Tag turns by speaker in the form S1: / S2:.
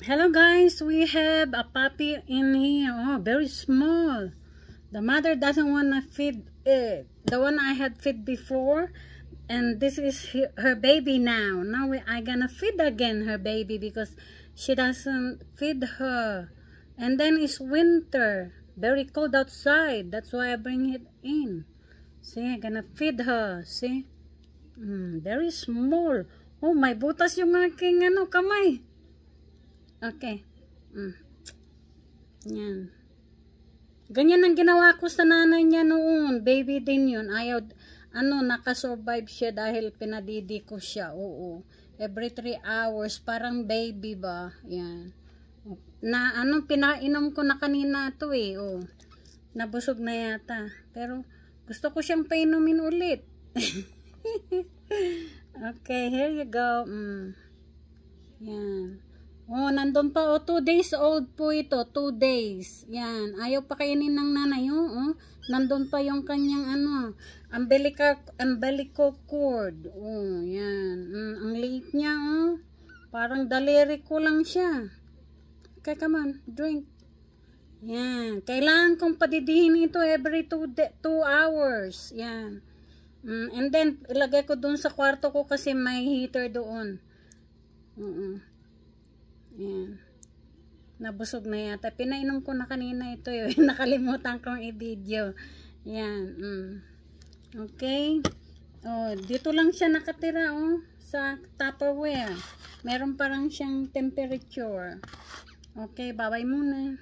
S1: Hello guys, we have a puppy in here. Oh, very small. The mother doesn't want to feed it. The one I had fed before, and this is her baby now. Now I gonna feed again her baby because she doesn't feed her. And then it's winter, very cold outside. That's why I bring it in. See, I'm gonna feed her. See, very small. Oh, may butas yung aking kamay. Okay. Yan. Ganyan ang ginawa ko sa nanay niya noon. Baby din yun. Ayaw, nakasurvive siya dahil pinadidi ko siya. Oo. Every 3 hours. Parang baby ba? Yan. Na, pinainom ko na kanina to eh. Oh. Nabusog na yata. Pero, gusto ko siyang painumin ulit. Okay, here you go. Yan. Oh, nandun pa. Oh, 2 days old po ito. 2 days. Yan. Ayaw pa kainin ng nanay. Oh. Nandun pa yung kanyang umbilical cord. Oh, yan. Ang liit niya. Oh. Parang daliri ko lang siya. Okay, come on. Drink. Yan. Kailangan kong padidihin ito every 2 hours. Yan. And then, ilagay ko dun sa kwarto ko kasi may heater doon. Yan. Nabusog na yata. Pinainom ko na kanina ito yun. Nakalimutan kong i-video. Yan. Okay. Oh, dito lang siya nakatira sa Tupperware. Meron parang siyang temperature. Okay, bye-bye muna.